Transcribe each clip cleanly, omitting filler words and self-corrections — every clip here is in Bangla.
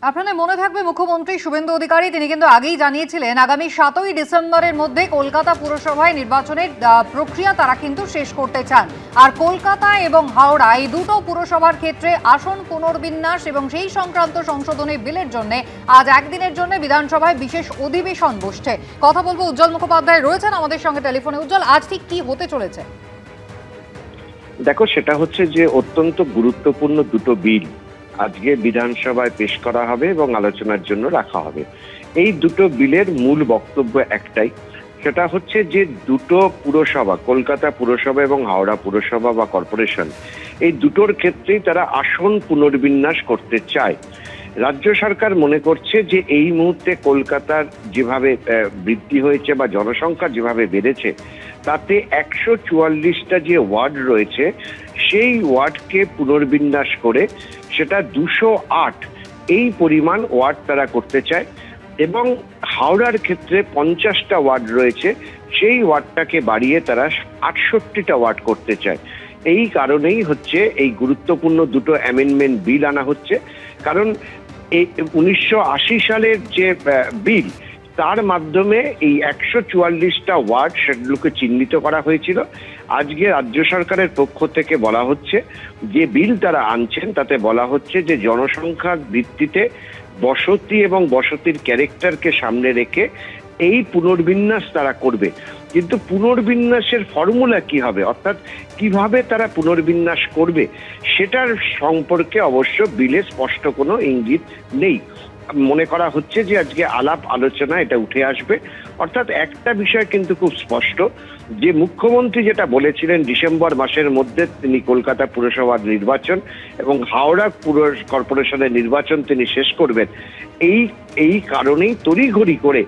আপনাদের মনে থাকবে মুখ্যমন্ত্রী শুভেন্দু অধিকারী তিনি কিন্তু আগেই জানিয়েছিলেন আগামী 7ই ডিসেম্বরের মধ্যে কলকাতা পুরসভায় নির্বাচনের প্রক্রিয়া তারা কিন্তু শেষ করতে চান। আর কলকাতা এবং হাওড়া এই দুটো পুরসভার ক্ষেত্রে আসন পুনর্বিন্যাস এবং সেই সংক্রান্ত সংশোধনী বিলের জন্য আজ একদিনের জন্য বিধানসভায় বিশেষ অধিবেশন বসছে। কথা বলবো উজ্জ্বল মুখোপাধ্যায় রয়েছেন আমাদের সঙ্গে টেলিফোনে। উজ্জ্বল, আজ ঠিক কি হতে চলেছে? দেখো, সেটা হচ্ছে যে অত্যন্ত গুরুত্বপূর্ণ দুটো বিল আজকে বিধানসভায় পেশ করা হবে এবং আলোচনার জন্য রাখা হবে। এই দুটো বিলের মূল বক্তব্য একটাই, সেটা হচ্ছে যে দুটো পুরসভা, কলকাতা পুরসভা এবং হাওড়া পুরসভা বা কর্পোরেশন, এই দুটোর ক্ষেত্রেই তারা আসন পুনর্বিন্যাস করতে চায়। রাজ্য সরকার মনে করছে যে এই মুহূর্তে কলকাতার যেভাবে বৃদ্ধি হয়েছে বা জনসংখ্যা যেভাবে বেড়েছে, তাতে 144টা যে ওয়ার্ড রয়েছে সেই ওয়ার্ডকে পুনর্বিন্যাস করে সেটা 208 এই পরিমাণ ওয়ার্ড তারা করতে চায়। এবং হাওড়ার ক্ষেত্রে 50টা ওয়ার্ড রয়েছে, সেই ওয়ার্ডটাকে বাড়িয়ে তারা 68টা ওয়ার্ড করতে চায়। এই কারণেই হচ্ছে এই গুরুত্বপূর্ণ দুটো অ্যামেন্ডমেন্ট বিল আনা হচ্ছে। কারণ এই 1980 সালের যে বিল, তার মাধ্যমে এই 144টা ওয়ার্ড সেগুলোকে চিহ্নিত করা হয়েছিল। আজকে রাজ্য সরকারের পক্ষ থেকে বলা হচ্ছে যে বিল তারা আনছেন তাতে বলা হচ্ছে যে জনসংখ্যার ভিত্তিতে বসতি এবং বসতির ক্যারেক্টারকে সামনে রেখে এই পুনর্বিন্যাস তারা করবে। কিন্তু পুনর্বিন্যাসের ফর্মুলা কি হবে, অর্থাৎ কিভাবে তারা পুনর্বিন্যাস করবে, সেটার সম্পর্কে অবশ্য বিলে স্পষ্ট কোনো ইঙ্গিত নেই। মনে করা হচ্ছে যে আজকে আলাপ আলোচনা এটা উঠে আসবে। অর্থাৎ একটা বিষয় কিন্তু খুব স্পষ্ট, যে মুখ্যমন্ত্রী যেটা বলেছিলেন ডিসেম্বর মাসের মধ্যে তিনি কলকাতা পুরসভার নির্বাচন এবং হাওড়া পুর কর্পোরেশনের নির্বাচন তিনি শেষ করবেন, এই কারণেই তড়িঘড়ি করে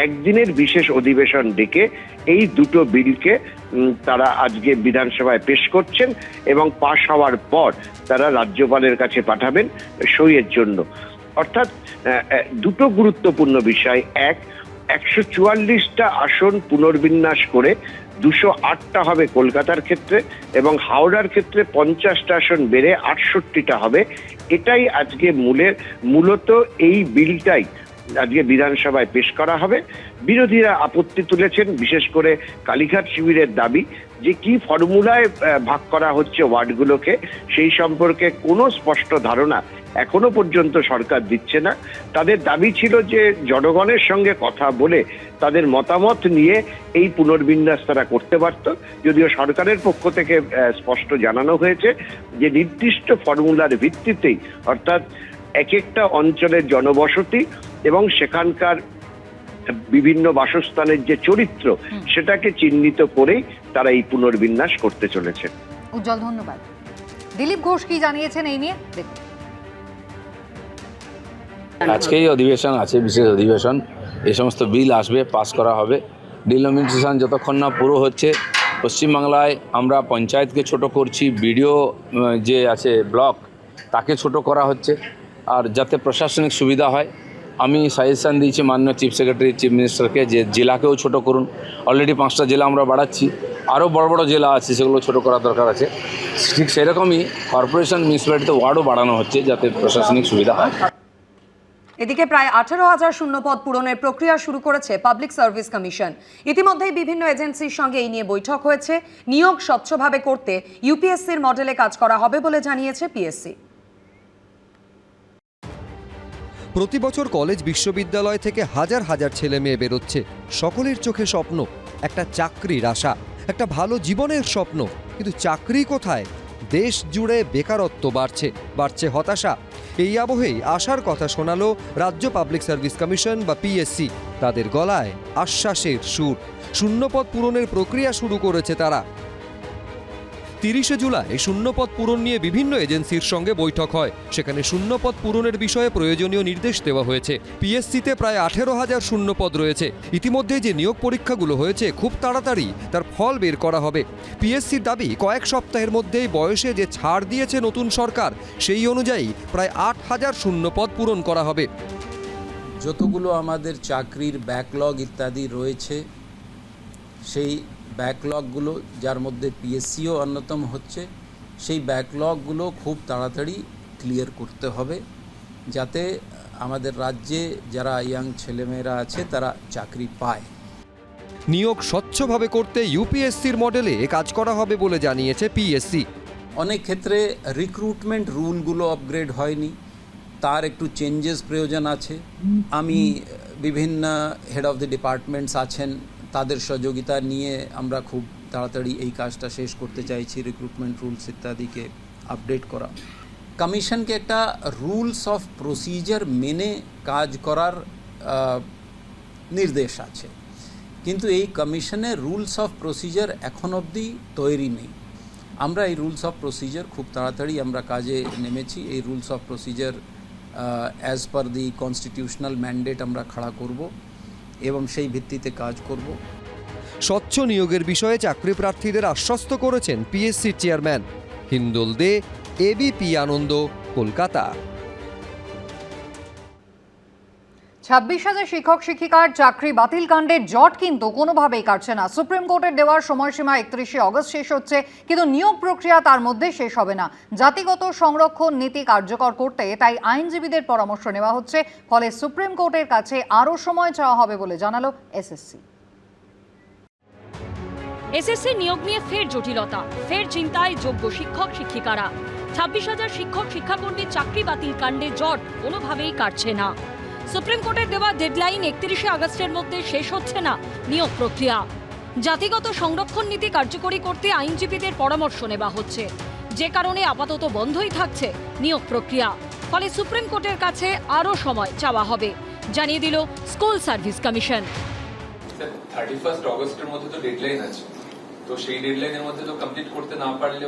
একদিনের বিশেষ অধিবেশন ডেকে এই দুটো বিলকে তারা আজকে বিধানসভায় পেশ করছেন এবং পাশ হওয়ার পর তারা রাজ্যপালের কাছে পাঠাবেন সইয়ের জন্য। অর্থাৎ দুটো গুরুত্বপূর্ণ বিষয়, 144টা আসন পুনর্বিন্যাস করে 208টা হবে কলকাতার ক্ষেত্রে এবং হাওড়ার ক্ষেত্রে 50টা আসন বেড়ে 68টা হবে। এটাই আজকে মূলত এই বিলটাই আজকে বিধানসভায় পেশ করা হবে। বিরোধীরা আপত্তি তুলেছেন, বিশেষ করে কালীঘাট শিবিরের দাবি যে কি ফর্মুলায় ভাগ করা হচ্ছে ওয়ার্ডগুলোকে, সেই সম্পর্কে কোনো স্পষ্ট ধারণা এখনো পর্যন্ত সরকার দিচ্ছে না। তাদের দাবি ছিল যে জনগণের সঙ্গে কথা বলে তাদের মতামত নিয়ে এই পুনর্বিন্যাস তারা করতে পারত। যদিও সরকারের পক্ষ থেকে স্পষ্ট জানানো হয়েছে যে নির্দিষ্ট ফর্মুলার ভিত্তিতেই, অর্থাৎ এক একটা অঞ্চলের জনবসতি এবং সেখানকার বিভিন্ন বাসস্থানের যে চরিত্র, সেটাকে চিহ্নিত করেই তারা এই পুনর্বিন্যাস করতে চলেছে। উজ্জ্বল, ধন্যবাদ। দিলীপ ঘোষ কি জানিয়েছেন এই নিয়ে দেখুন। আজকেই অধিবেশন আছে, বিশেষ অধিবেশন। এই সমস্ত বিল আসবে, পাস করা হবে। ডিলিমিটেশন যতক্ষণ না পুরো হচ্ছে, পশ্চিমবাংলায় আমরা পঞ্চায়েতকে ছোট করছি, বিডিও যে আছে ব্লক তাকে ছোট করা হচ্ছে। আর যাতে প্রশাসনিক সুবিধা হয়, আমি সাজেশান দিয়েছি মাননীয় চিফ সেক্রেটারি, চিফ মিনিস্টারকে যে জেলাকেও ছোট করুন। অলরেডি 5টা জেলা আমরা বাড়াচ্ছি, আরও বড় বড় জেলা আছে সেগুলো ছোট করার দরকার আছে। ঠিক সেরকমই কর্পোরেশন মিউনিসিপ্যালিটিতে ওয়ার্ডও বাড়ানো হচ্ছে যাতে প্রশাসনিক সুবিধা হয়। এদিকে প্রায় 18,000 শূন্যপদ পূরণের প্রক্রিয়া শুরু করেছে পাবলিক সার্ভিস কমিশন। ইতিমধ্যেই বিভিন্ন এজেন্সির সঙ্গে এই নিয়ে বৈঠক হয়েছে। নিয়োগ স্বচ্ছভাবে করতে ইউপিএসসির মডেলে কাজ করা হবে বলে জানিয়েছে পিএসসি। প্রতি বছর কলেজ বিশ্ববিদ্যালয় থেকে হাজার হাজার ছেলে মেয়ে বেরোচ্ছে। সকলের চোখে স্বপ্ন, একটা চাকরির আশা, একটা ভালো জীবনের স্বপ্ন। কিন্তু চাকরি কোথায়? দেশ জুড়ে বেকারত্ব বাড়ছে হতাশা। এই আবহেই আশার কথা শোনালো রাজ্য পাবলিক সার্ভিস কমিশন বা পিএসসি। তাদের গলায় আশ্বাসের সুর। শূন্যপদ পূরণের প্রক্রিয়া শুরু করেছে তারা। 30শে জুলাই শূন্যপদ পূরণ নিয়ে বিভিন্ন এজেন্সির সঙ্গে বৈঠক হয়। সেখানে শূন্যপদ পূরণের বিষয়ে প্রয়োজনীয় নির্দেশ দেওয়া হয়েছে। পিএসসিতে প্রায় 18,000 শূন্যপদ রয়েছে। ইতিমধ্যে যে নিয়োগ পরীক্ষাগুলো হয়েছে খুব তাড়াতাড়ি তার ফল বের করা হবে। পিএসসির দাবি কয়েক সপ্তাহের মধ্যেই বয়সে যে ছাড় দিয়েছে নতুন সরকার, সেই অনুযায়ী প্রায় 8,000 শূন্যপদ পূরণ করা হবে। যতগুলো আমাদের চাকরির ব্যাকলগ ইত্যাদি রয়েছে, সেই ব্যাকলগগুলো, যার মধ্যে পিএসসিও অন্যতম হচ্ছে, সেই ব্যাকলগগুলো খুব তাড়াতাড়ি ক্লিয়ার করতে হবে, যাতে আমাদের রাজ্যে যারা ইয়াং ছেলেমেয়েরা আছে তারা চাকরি পায়। নিয়োগ স্বচ্ছভাবে করতে ইউপিএসসির মডেলে কাজ করা হবে বলে জানিয়েছে পিএসসি। অনেক ক্ষেত্রে রিক্রুটমেন্ট রুলগুলো আপগ্রেড হয়নি, তার একটু চেঞ্জেস প্রয়োজন আছে। আমি বিভিন্ন হেড অফ দ্য ডিপার্টমেন্টস আছেন, তাদের সহযোগিতা নিয়ে আমরা খুব তাড়াতাড়ি এই কাজটা শেষ করতে চাইছি, রিক্রুটমেন্ট রুলস ইত্যাদিকে আপডেট করা। কমিশনকে একটা রুলস অফ প্রসিজার মেনে কাজ করার নির্দেশ আছে, কিন্তু এই কমিশনের রুলস অফ প্রসিজার এখন অবধি তৈরি নেই। আমরা এই রুলস অফ প্রসিজার খুব তাড়াতাড়ি আমরা কাজে নেমেছি। এই rules of procedure as per the constitutional mandate আমরা খাড়া করব এবং সেই ভিত্তিতে কাজ করব। স্বচ্ছ নিয়োগের বিষয়ে চাকরি প্রার্থীদের আশ্বস্ত করেছেন পিএসসির চেয়ারম্যান। হিন্দোল দে, এবিপি আনন্দ, কলকাতা। 26,000 শিক্ষক শিক্ষিকার চাকরি বাতিল কাণ্ডের জট কিন্তু কোনোভাবেই কাটছে না। সুপ্রিম কোর্টের দেওয়ার সময়সীমা 31শে অগস্ট শেষ হচ্ছে, কিন্তু নিয়োগ প্রক্রিয়া তার মধ্যে শেষ হবে না। জাতিগত সংরক্ষণ নীতি কার্যকর করতে তাই আইনজীবীদের পরামর্শ নেওয়া হচ্ছে, ফলে সুপ্রিম কোর্টের কাছে আরও সময় চাওয়া হবে বলে জানালো এসএসসি। এসএসসি নিয়োগ নিয়ে ফের জটিলতা, ফের চিন্তায় যোগ্য শিক্ষক শিক্ষিকারা। 26,000 শিক্ষক শিক্ষাকর্মীর চাকরি বাতিল কাণ্ডে জট কোনোভাবেই কাটছে না। সুপ্রিম কোর্টের দেওয়া ডেডলাইন 31শে আগস্টের মধ্যে শেষ হচ্ছে না নিয়োগ প্রক্রিয়া। জাতিগত সংরক্ষণ নীতি কার্যকরী করতে আইনজীবীদের পরামর্শ নেওয়া হচ্ছে, যে কারণে আপাতত বন্ধই থাকছে নিয়োগ প্রক্রিয়া। ফলে সুপ্রিম কোর্টের কাছে আরও সময় চাওয়া হবে, জানিয়ে দিল স্কুল সার্ভিস কমিশন। 31 অগস্টের মধ্যে তো ডেডলাইন আছে, তো সেই ডেডলাইনের মধ্যে তো কমপ্লিট করতে না পারলে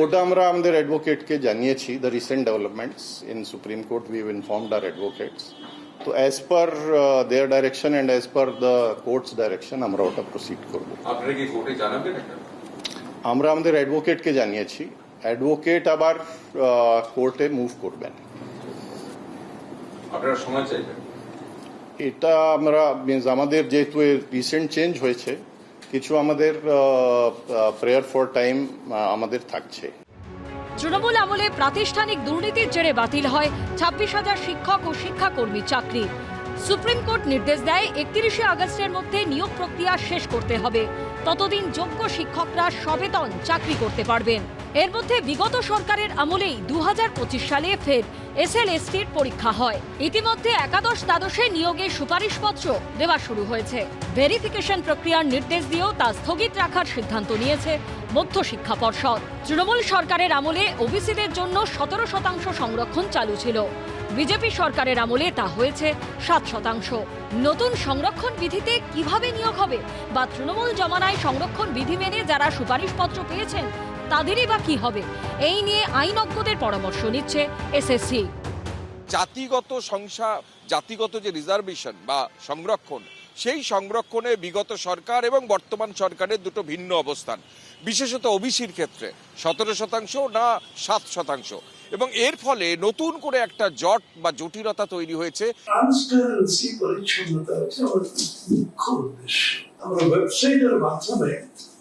ওটা আমরা আমাদের অ্যাডভোকেটকে জানিয়েছি। The recent developments in supreme court we have informed our advocates. তো as per their direction and as per the courts direction আমরা ওটা প্রসিড করব। আপনারা কি কোর্টে জানাবেন এটা? আমরা আমাদের অ্যাডভোকেটকে জানিয়েছি, অ্যাডভোকেট আবার কোর্টে মুভ করবেন। আপনারা সময় চাইবেন? এটা আমরা আমাদের যেহেতু রিসেন্ট চেঞ্জ হয়েছে, কিছু আমাদের প্রেয়ার ফর টাইম আমাদের থাকছে। তৃণমূল আমলে প্রাতিষ্ঠানিক দুর্নীতির জেরে বাতিল হয় 26,000 শিক্ষক ও শিক্ষাকর্মীর চাকরি। সুপ্রিম কোর্ট নির্দেশ দেয় 31শে আগস্টের মধ্যে নিয়োগ প্রক্রিয়া শেষ করতে হবে, ততদিন যোগ্য শিক্ষকরা সবেতন চাকরি করতে পারবেন। এর মধ্যে বিগত সরকারের আমলেই 2025 সালে ফের এসএলএসটির পরীক্ষা হয়। ইতিমধ্যে একাদশ দ্বাদশে নিয়োগের সুপারিশপত্র দেওয়া শুরু হয়েছে। ভেরিফিকেশন প্রক্রিয়ার নির্দেশ দিয়েও তা স্থগিত রাখার সিদ্ধান্ত নিয়েছে মধ্যশিক্ষা পর্ষদ। তৃণমূল সরকারের আমলে ওবিসিদের জন্য 17% সংরক্ষণ চালু ছিল, বিজেপি সরকারের আমলে তা হয়েছে 7%। নতুন সংরক্ষণ বিধিতে কিভাবে নিয়োগ হবে, বা তৃণমূল জমানায় সংরক্ষণ বিধি মেনে যারা সুপারিশপত্র পেয়েছেন তাদেরই বা কি হবে, এই নিয়ে আইনজ্ঞদের পরামর্শ নিচ্ছে এসএসসি। জাতিগত যে রিজার্ভেশন বা সংরক্ষণ, সেই সংরক্ষণে বিগত সরকার এবং বর্তমান সরকারের দুটো ভিন্ন অবস্থান। বিশেষত ওবিসির ক্ষেত্রে 17% না 7%, এবং এর ফলে নতুন করে একটা জট বা জটিলতা তৈরি হয়েছে। ট্রান্সপারেন্সি, পরিচ্ছন্নতা হচ্ছে আমাদের মুখ্য উদ্দেশ্য। আমরা ওয়েবসাইটের মাধ্যমে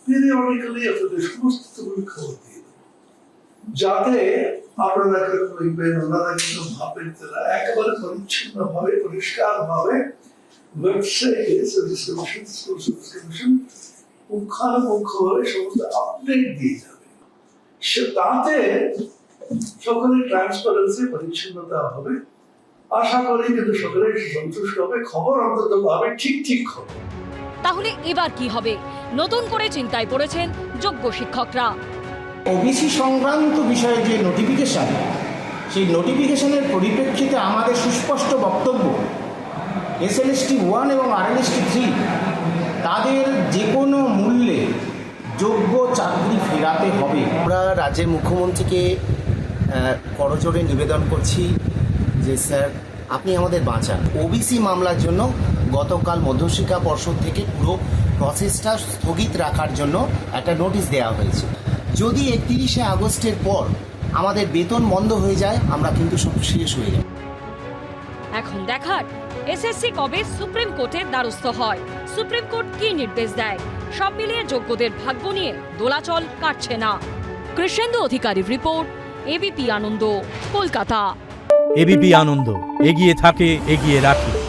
পিরিয়ডিক্যালি আপনাদের সমস্ত খবর দিয়ে দেবো, যাতে আপনারা দেখবেন ওনারা কিন্তু ভাবেন তারা একেবারে পরিচ্ছন্ন ভাবে, পরিষ্কার ভাবে ওয়েবসাইটে service commission, school service commission পুঙ্খানুপুঙ্খভাবে সমস্ত আপডেট দিয়ে যাবে। সে তাতে সকলে ট্রান্সপারেন্সি, পরিচ্ছন্নতা হবে। আশা করি কিন্তু সকলে সন্তুষ্ট হবে, খবর অন্তত পাবে ঠিক খবর। তাহলে এবার কি হবে? নতুন করে চিন্তায় পড়েছেন যোগ্য শিক্ষকরা। ওবিসি সংক্রান্ত বিষয়ে যে নোটিফিকেশন, সেই নোটিফিকেশনের পরিপ্রেক্ষিতে আমাদের সুস্পষ্ট বক্তব্য, এসএলএসটি 1 এবং আরএলএসটি 3 তাদের যে কোনো মূল্যে যোগ্য চাকরি ফেরাতে হবে। আমরা রাজ্যের মুখ্যমন্ত্রীকে করজোড়ে নিবেদন করছি যে স্যার আপনি আমাদের বাঁচান। ওবিসি মামলার জন্য গতকাল মধ্যশিক্ষা পর্ষদ থেকে পুরো প্রসেসটা স্থগিত রাখার জন্য একটা নোটিশ দেওয়া হয়েছে। যদি 31শে আগস্টের পর আমাদের বেতন বন্ধ হয়ে যায়, আমরা কিন্তু সব শেষ হয়ে যাব। এখন দেখার এসএসসি কবে সুপ্রিম কোর্টের দ্বারস্থ হয়, সুপ্রিম কোর্ট কি নির্দেশ দেয়। সব মিলিয়ে যোগ্যদের ভাগ্য নিয়ে দোলাচল কাটছে না। কৃষ্ণেন্দু অধিকারীর রিপোর্ট, এবিপি আনন্দ, কলকাতা। এবিপি আনন্দ, এগিয়ে থাকে, এগিয়ে রাখে।